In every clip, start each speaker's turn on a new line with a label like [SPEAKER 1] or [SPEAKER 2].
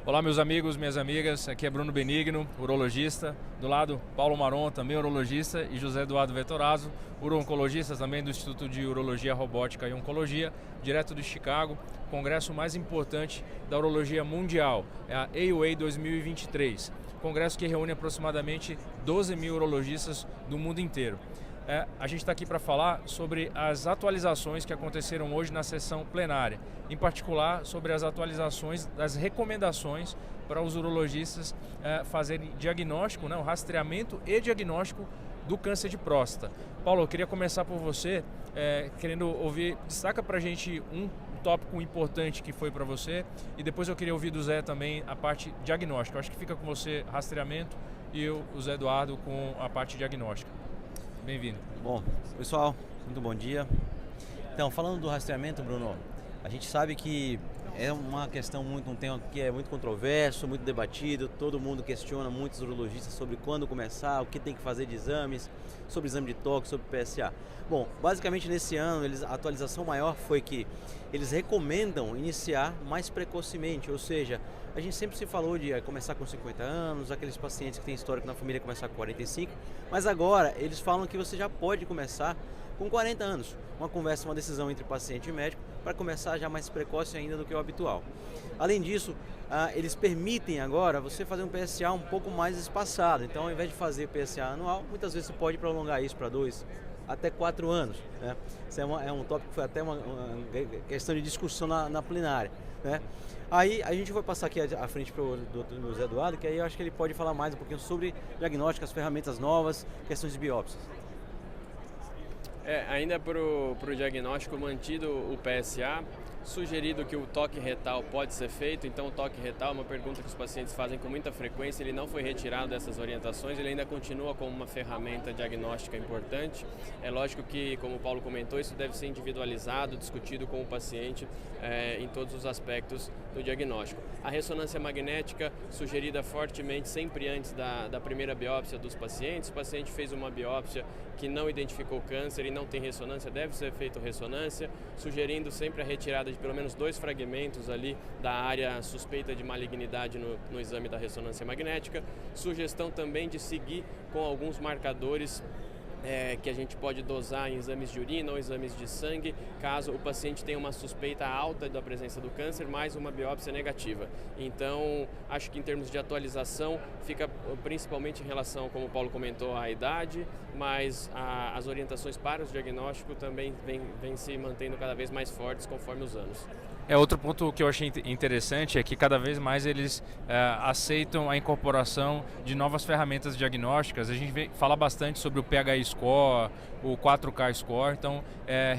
[SPEAKER 1] Olá meus amigos, minhas amigas, aqui é Bruno Benigno, urologista, do lado Paulo Maron, também urologista, e José Eduardo Vettorazzo, uro-oncologista também do Instituto de Urologia, Robótica e Oncologia, direto de Chicago, congresso mais importante da urologia mundial, é a AUA 2023, congresso que reúne aproximadamente 12 mil urologistas do mundo inteiro. A gente está aqui para falar sobre as atualizações que aconteceram hoje na sessão plenária, em particular sobre as atualizações das recomendações para os urologistas fazerem diagnóstico, o rastreamento e diagnóstico do câncer de próstata. Paulo, eu queria começar por você, querendo ouvir, destaca para a gente um tópico importante que foi para você e depois eu queria ouvir do Zé também a parte diagnóstica. Eu acho que fica com você rastreamento e eu, o Zé Eduardo, com a parte diagnóstica. Bem-vindo.
[SPEAKER 2] Bom, pessoal, muito bom dia. Então, falando do rastreamento, Bruno, a gente sabe que é uma questão um tema que é muito controverso, muito debatido, todo mundo questiona, muitos urologistas sobre quando começar, o que tem que fazer de exames, sobre exame de toque, sobre PSA. Bom, basicamente nesse ano, a atualização maior foi que eles recomendam iniciar mais precocemente, ou seja, a gente sempre se falou de começar com 50 anos, aqueles pacientes que têm histórico na família começar com 45, mas agora eles falam que você já pode começar com 40 anos. Uma conversa, uma decisão entre paciente e médico para começar já mais precoce ainda do que o habitual. Além disso, eles permitem agora você fazer um PSA um pouco mais espaçado. Então, ao invés de fazer PSA anual, muitas vezes você pode prolongar isso para 2 até 4 anos. Né? Isso é um tópico que foi até uma questão de discussão na plenária. Né? Aí a gente vai passar aqui à frente para o doutor José Eduardo, que aí eu acho que ele pode falar mais um pouquinho sobre diagnóstico, as ferramentas novas, questões de biópsias.
[SPEAKER 3] Ainda para o diagnóstico mantido o PSA, sugerido que o toque retal pode ser feito, então o toque retal é uma pergunta que os pacientes fazem com muita frequência, ele não foi retirado dessas orientações, ele ainda continua como uma ferramenta diagnóstica importante. É lógico que, como o Paulo comentou, isso deve ser individualizado, discutido com o paciente em todos os aspectos do diagnóstico. A ressonância magnética, sugerida fortemente sempre antes da primeira biópsia dos pacientes, o paciente fez uma biópsia que não identificou câncer e não tem ressonância, deve ser feita ressonância, sugerindo sempre a retirada de pelo menos 2 fragmentos ali da área suspeita de malignidade no exame da ressonância magnética. Sugestão também de seguir com alguns marcadores que a gente pode dosar em exames de urina ou exames de sangue, caso o paciente tenha uma suspeita alta da presença do câncer, mais uma biópsia negativa. Então, acho que em termos de atualização, fica principalmente em relação, como o Paulo comentou, à idade, mas as orientações para o diagnóstico também vêm se mantendo cada vez mais fortes conforme os anos.
[SPEAKER 1] Outro ponto que eu achei interessante é que cada vez mais eles aceitam a incorporação de novas ferramentas diagnósticas. A gente fala bastante sobre o PHI Score, o 4K Score, então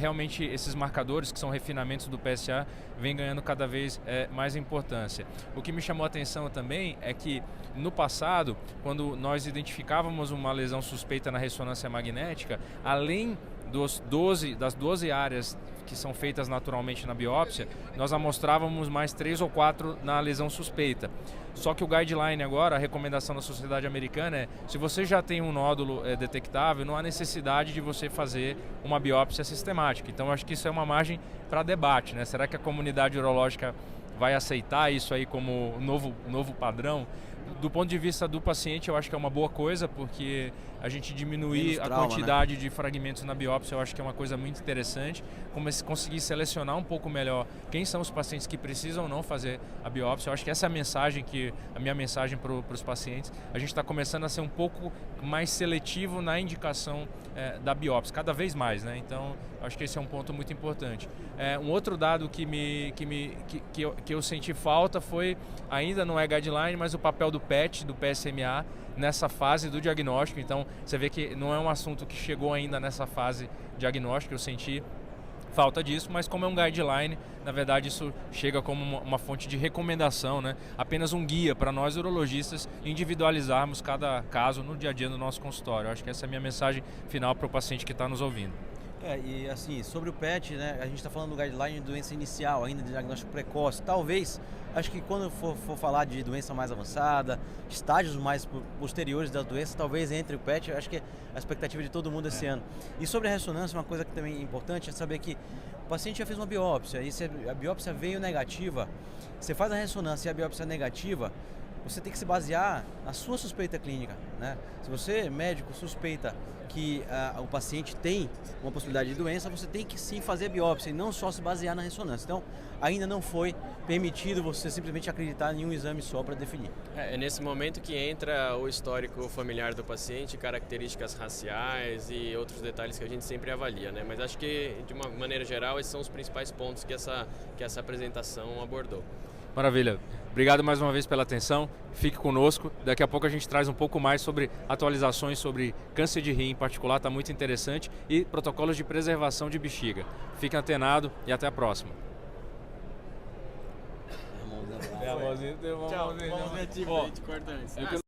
[SPEAKER 1] realmente esses marcadores que são refinamentos do PSA vêm ganhando cada vez mais importância. O que me chamou a atenção também é que no passado, quando nós identificávamos uma lesão suspeita na ressonância magnética, além das 12 áreas que são feitas naturalmente na biópsia, nós amostrávamos mais 3 ou 4 na lesão suspeita. Só que o guideline agora, a recomendação da Sociedade Americana é, se você já tem um nódulo detectável, não há necessidade de você fazer uma biópsia sistemática. Então, eu acho que isso é uma margem para debate, né? Será que a comunidade urológica vai aceitar isso aí como novo padrão? Do ponto de vista do paciente, eu acho que é uma boa coisa, porque a gente diminuir a quantidade de fragmentos na biópsia, eu acho que é uma coisa muito interessante. Como conseguir selecionar um pouco melhor quem são os pacientes que precisam ou não fazer a biópsia. Eu acho que essa é a minha mensagem para os pacientes. A gente está começando a ser um pouco mais seletivo na indicação da biópsia, cada vez mais, né? Então, acho que esse é um ponto muito importante. Um outro dado que eu senti falta foi, ainda não é guideline, mas o papel do PET, do PSMA, nessa fase do diagnóstico. Então, você vê que não é um assunto que chegou ainda nessa fase diagnóstica, eu senti falta disso, mas como é um guideline, na verdade isso chega como uma fonte de recomendação, né? Apenas um guia para nós urologistas individualizarmos cada caso no dia a dia do nosso consultório. Eu acho que essa é a minha mensagem final para o paciente que está nos ouvindo.
[SPEAKER 2] E assim, sobre o PET, né, a gente está falando do guideline de doença inicial, ainda de diagnóstico precoce. Talvez, acho que quando for falar de doença mais avançada, estágios mais posteriores da doença, talvez entre o PET, acho que é a expectativa de todo mundo esse ano. E sobre a ressonância, uma coisa que também é importante é saber que o paciente já fez uma biópsia, e se a biópsia veio negativa, você faz a ressonância e a biópsia é negativa, você tem que se basear na sua suspeita clínica, né? Se você, médico, suspeita que o paciente tem uma possibilidade de doença, você tem que sim fazer a biópsia e não só se basear na ressonância. Então, ainda não foi permitido você simplesmente acreditar em um exame só para definir.
[SPEAKER 3] É nesse momento que entra o histórico familiar do paciente, características raciais e outros detalhes que a gente sempre avalia, né? Mas acho que, de uma maneira geral, esses são os principais pontos que essa apresentação abordou.
[SPEAKER 1] Maravilha. Obrigado mais uma vez pela atenção. Fique conosco. Daqui a pouco a gente traz um pouco mais sobre atualizações sobre câncer de rim em particular, está muito interessante, e protocolos de preservação de bexiga. Fique antenado e até a próxima.
[SPEAKER 3] Tchau, vamos ver a gente corta antes.